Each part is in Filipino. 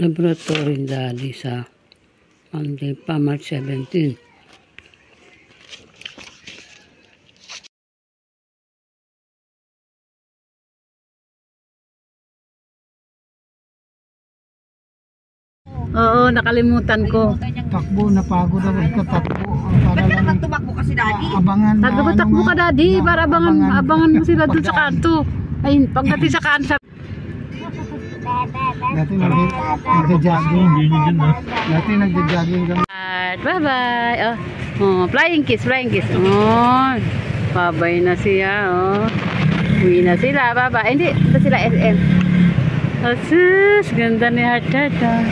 laboratory dali sa Monday pa, March 17. Oo, nakalimutan ko. Takbo, napagod ako katakbo. Para lang tumakbo kasi daddy. Abangan na Takbo ka daddy, para abangan mo sila dun sa kanto. Ayun, pagdating sa kanto. Dati nagja-jogging. Dati nagja-jogging kami. Bye-bye. Oh, flying kiss, flying kiss. Oh, babay na siya. Oh. Uwi na sila, bye-bye. Hindi, ito sila SM. Asus, ganda ni Hatata.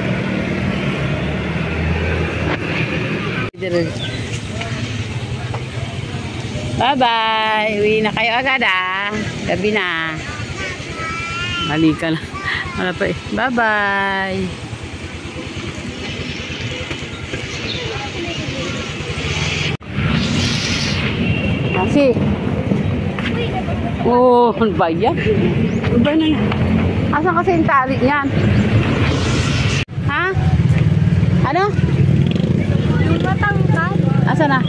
Bye-bye. Uwi na kayo agad ah. Gabi na. Mali ka na. Wala pa eh. Bye-bye. Kasi. Oh, ano ba yan? Ano ba yan? Asan kasi yung tali niyan? Ha? Ano? Yung matangkad. Asan na?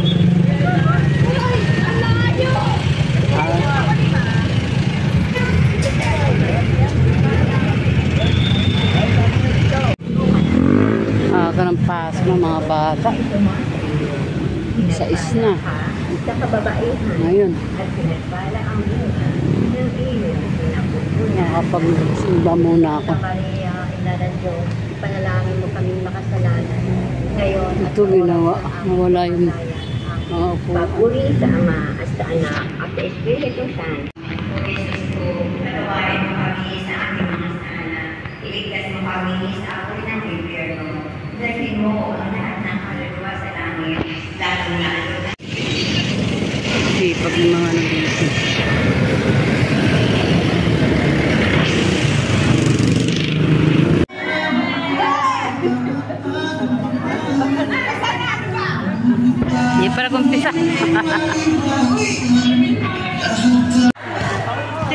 Ng pasok ng mga bata. Sais na. Ngayon. Nakapagsimba muna ako. Panalangin mo kaming makasalanan. Ngayon, ito ginawa. Nawala yung mga upo. papuri sa Ama, at sa Anak, at sa Espiritu Santo. Patawarin mo kami sa aming mga sala. Iligtas mo kami sa apoy ng impyerno. Dalhin mo ang lahat ng kaluluwa sa langit, lalo na Sipag ng mga nandito. Hindi para kumpisa. Hindi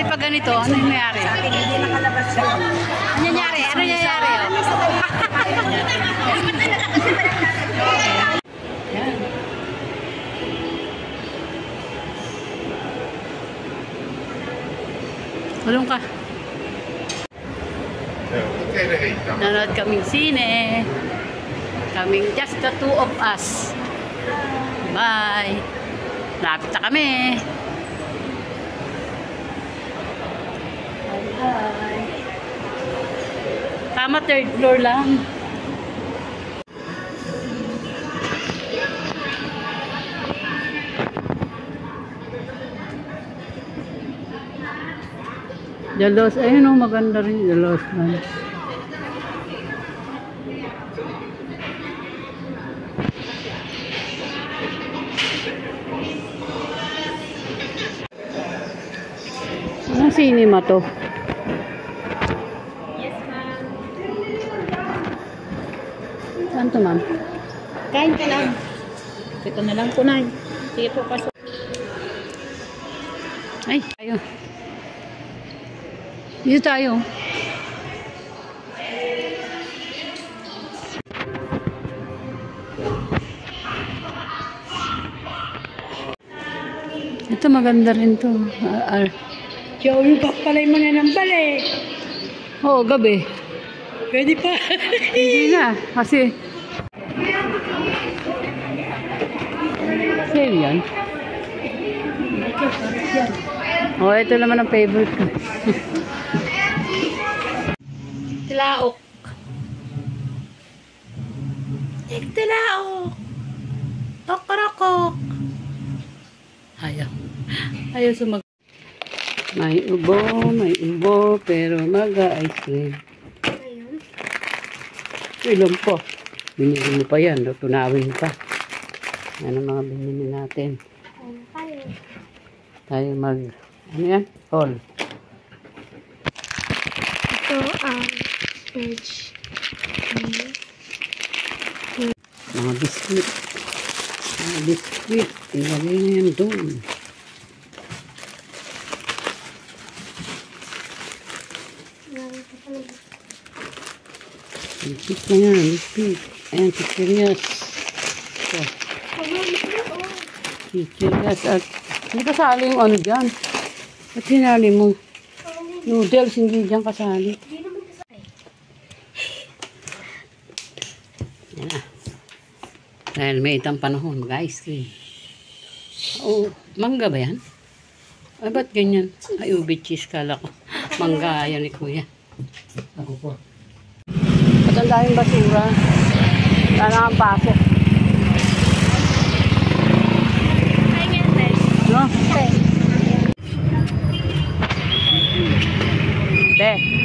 pa ganito, ano yung nangyari? hindi nakalabas siya. Ano nangyari? Ano nangyari? Tulong ka. Nanood kaming sine. Kaming just the two of us. Bye. Lapit na kami. Bye. Tama, third floor lang. Dalos, ayun o, maganda rin Dalos man. Anong cinema to? Yes, ma'am. Saan to, ma'am? Kain ka lang. Ito na lang po na. Sige po, pasok. Ay, tayo. Dito tayo. Ito maganda rin to. Joe, yung papalay mo na ng balik. Oo, gabi. Pwede pa. Hindi na. Kasi sale yan. Oh, ito naman ang favorite ko. Tilaok. Tilaok. Okrokok. Ayaw. Ayaw sumag... May ubo, pero maga-ice cream. Ilan po? Binili mo pa yan, tunawin pa. Yan ang mga binili natin. Tayo mag... Ano yan? All. Ito ang page. Mga biskuit. Mga biskuit. Ilagay na yan doon. Lipit na yan, lipit. Ayan, chichiryas. So, chichiryas at hindi kasali yung ano dyan. Ba't sinali mo? Noodles, hindi dyan kasali. Yan na. Dahil may itang panahon, mag-ice cream. Oh, mangga ba yan? Ay, ba't ganyan? Ay, ube cheese kala ko. Mangga, yan ni kuya. Ako po. At ang daming basura. Wala ang pasok. No? Be.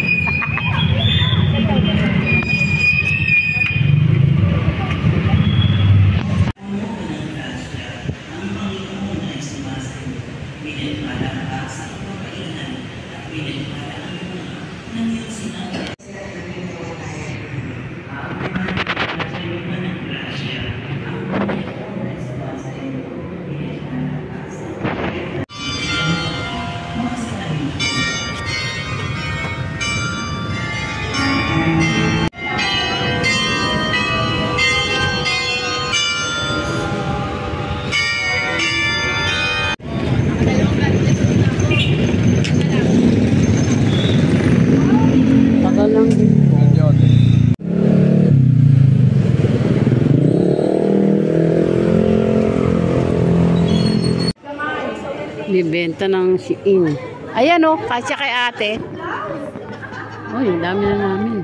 Bibenta ng Shein. Ayan o, kasya kay ate. Uy, dami na namin.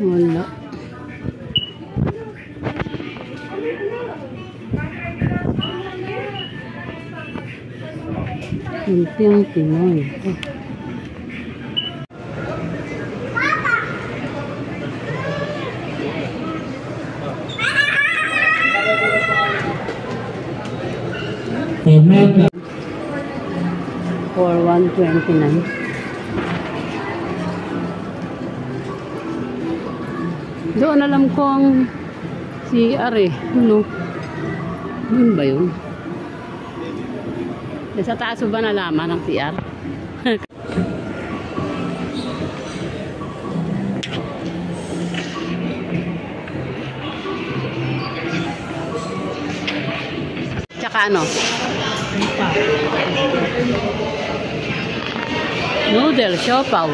Wala. Lumpiang Pinoy. For 129. Doon alam ko ang CR eh. Ano? Yun ba yun? Sa taas ba nalaman ang CR? Tsaka ano? Noodle, siopaw.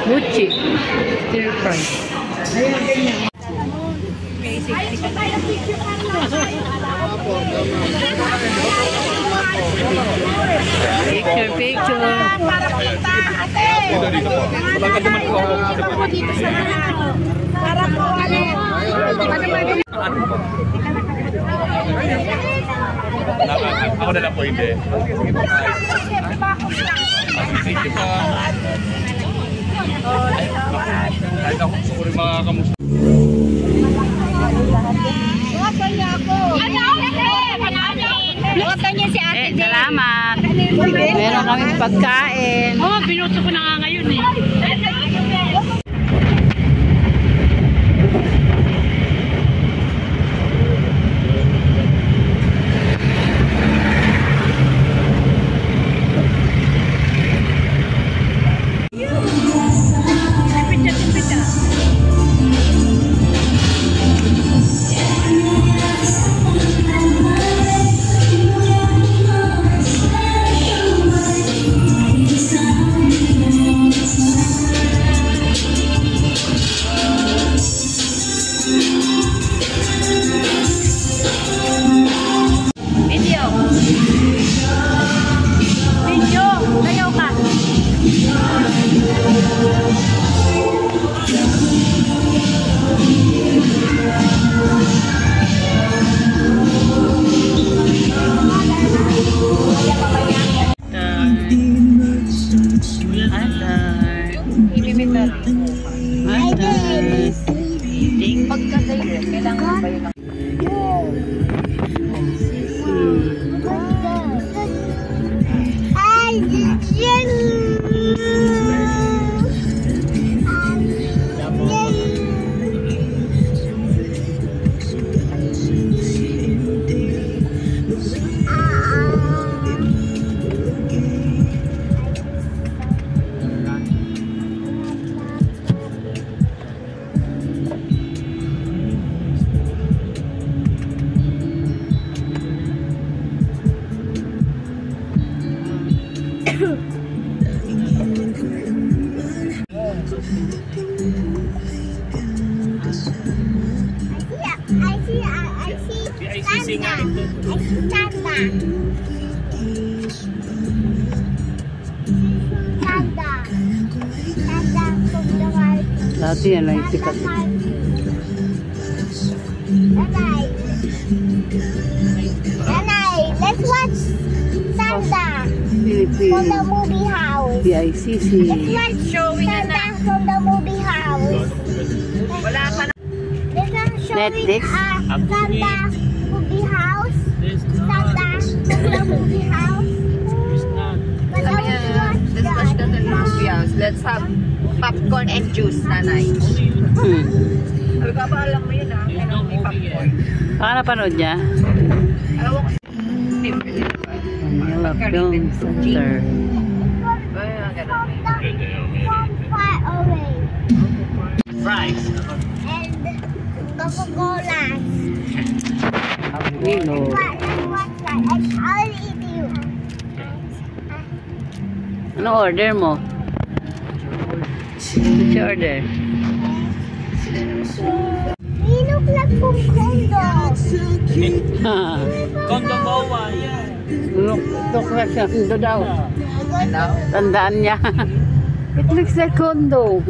Gucci. Stir fry. Picture, picture. Para punta, ate. Dito po. Baka naman po ako dito sa para po Ako na lang po hindi. Thank you po. Kahit ako gusto ko rin mga kamusta. Buwatan niya ako. Ano? Buwatan niya si ate. Salamat. Meron kami pagkain. Oh, binuto ko na nga ngayon eh. Sanda. Sanda. Sanda from the market. Dati yan lang yung sikat. Nanay. Nanay, let's watch Sanda from the Philippines. movie house. PICC. Let's watch Sanda from the movie house. Wala pa na. Let's showing Netflix? Sanda movie house. Sanda from the movie house. But I want to watch Let's watch the movie house. Let's have popcorn and juice, nanay. Sabi ko, ba alam mo yun ah? Kailangan may popcorn. Baka napanood niya? Alam ko, Manila Film Center. from far away. Fries. And Coca-Cola. Aquino. What's that? And I'll eat you. Anong order mo? What's your order? We look like from Kondo. Kondo Boa, yeah. Look like siya. Kondo daw. Tandaan niya. It looks like condo.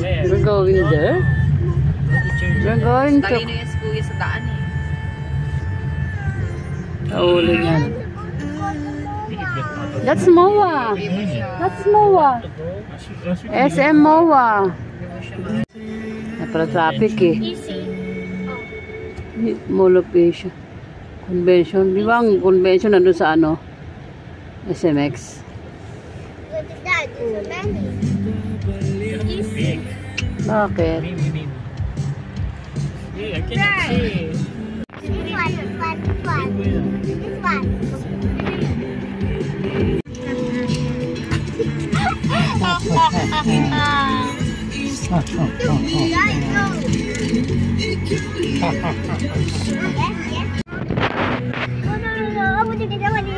Where? We're going there. We're going to... talino yung kuya sa daan eh. Kaulo niyan. That's MOA. That's MOA. SM MOA. Napala traffic eh. Mall of Asia. Convention. Di ba ang convention nandun sa ano? SMX. What is that? It's a belly. Bakit? Yeah, I cannot see. This one. This one. No. Aku tidak tahu ni.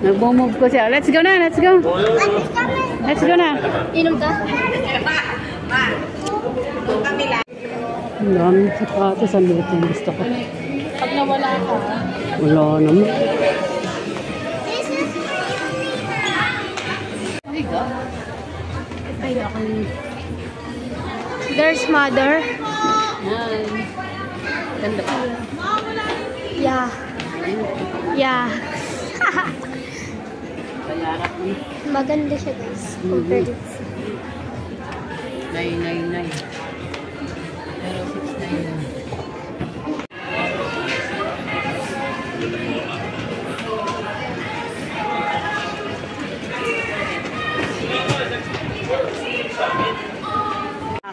Nag-move ko siya. Let's go na, let's go. Let's go na. Inom ka? Ang daming sapatos. Ang liit yung gusto ko. Pag nawala ka, Wala naman. There's mother. Yan. Ganda pa. Yeah. Yeah. Bayarap mo. Maganda siya guys. Compared to 999. Pero 699.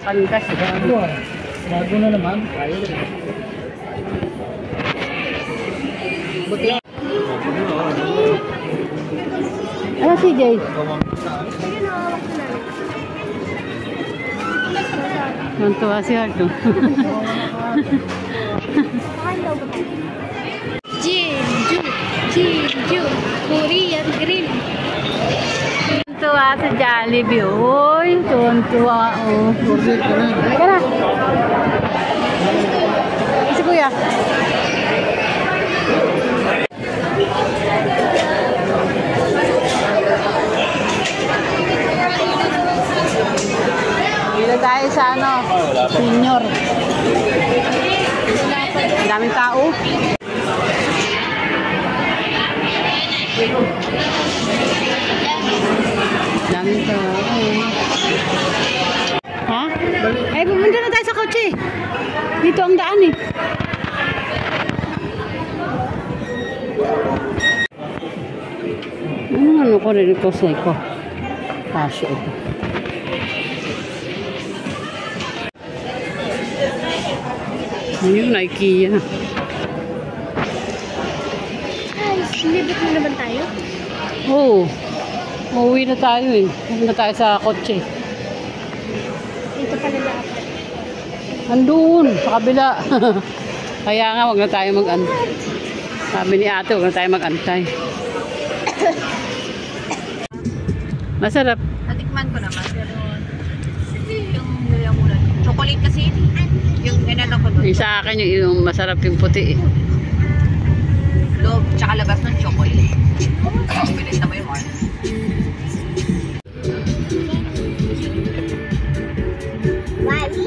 Kankas. Bago na naman. Ano si Jay? Mantuwa si Arto. Jinju. Korean grill. Tuwa sa Jollibee. Uy, tuwa. Oh. Teka na. Si Kuya. Dito tayo sa ano, senior. Daming tao. Daming tao. Ha? Ay, pumunta na tayo sa kotse. Dito ang daan eh. Ano ko rin ito sa ko? Kasya ito. Ano yung Nike yan? Ay, libot na naman tayo. Oo. Uuwi na tayo eh. Uuwi na tayo sa kotse. Dito pala dapat. Andun, sa kabila. Kaya nga, wag na tayo mag-antay. Sabi ni ate, wag na tayo mag-antay. Masarap. Natikman ko naman, pero yung nila chocolate kasi yung inano ko doon. Yung sa akin, yung masarap yung puti eh. Loob, tsaka labas ng chocolate. Pilit na mo yung one. Wali?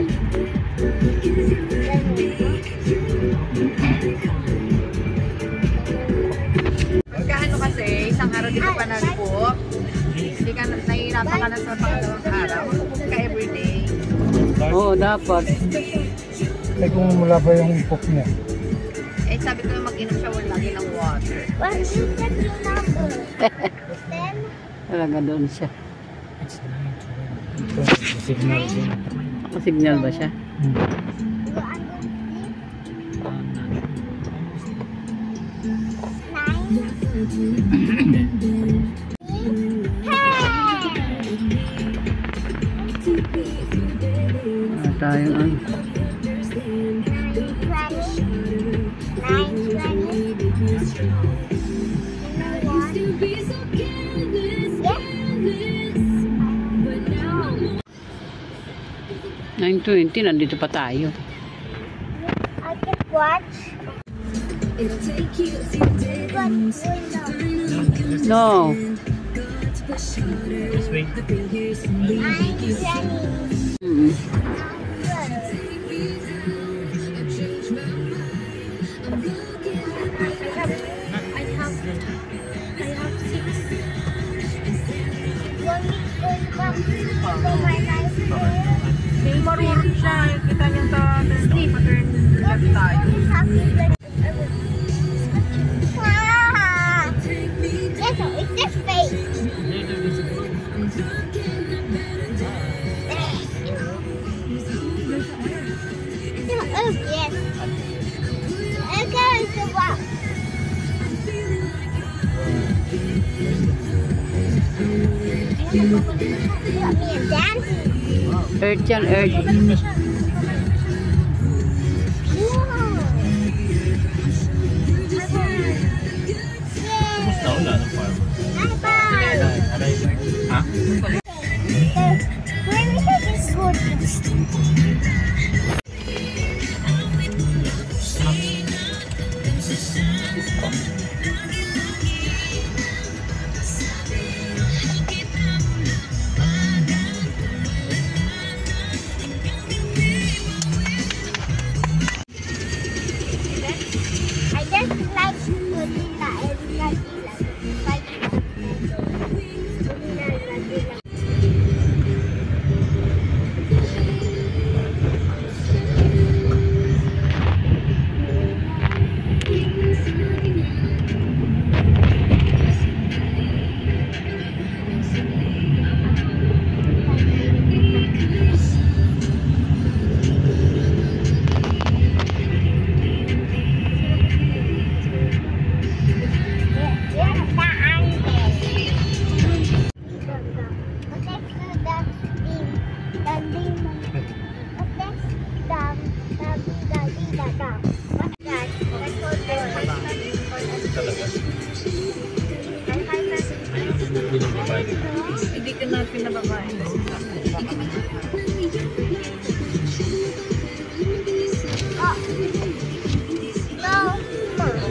Pagkaano kasi, isang araw di ka pa nag-cook. Hindi ka nahihirapan ka na sa pangalawang araw. Mag-cook ka everyday. Oo, dapat. Eh kung wala ba yung cook niya? Eh sabi ko na mag-inom siya lagi ng water. What is that your number? 10? Talaga doon siya. Signal din. Signal ba siya? You are Tayong ano. 9:20, nandito pa tayo. I can watch. No. This way. Marunong siya. Kita niyo sa pattern left tayo. Yes, it's this face. Oh, yes. Okay, so what? Want me to dance? Earth yan, earth. Tapos na wala ng farm. Ha? I just like vanilla and Hindi ka na pinababae.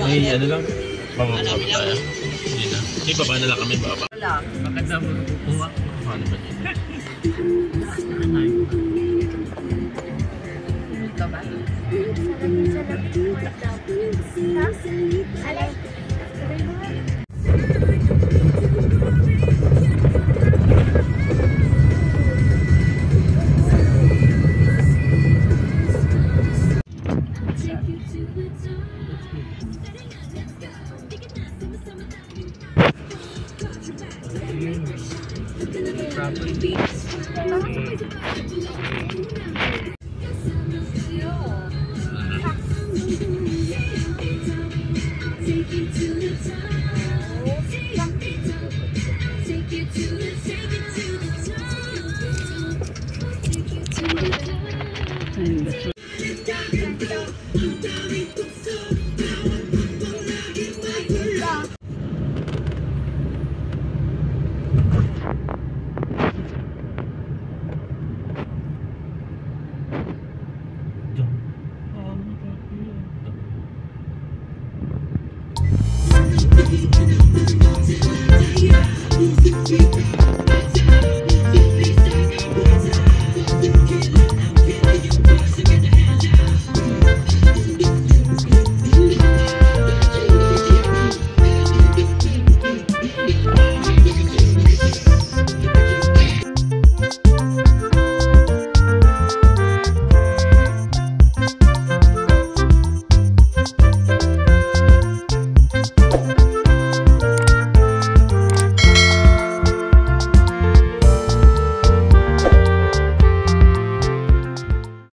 Ay, ano lang? Bababa tayo. Hindi na. Hindi, baba na lang kami. Baba. Wala. Bakit na mo kukuha? Paano ba niya? Ito ba? Alex, Ayun, that's right.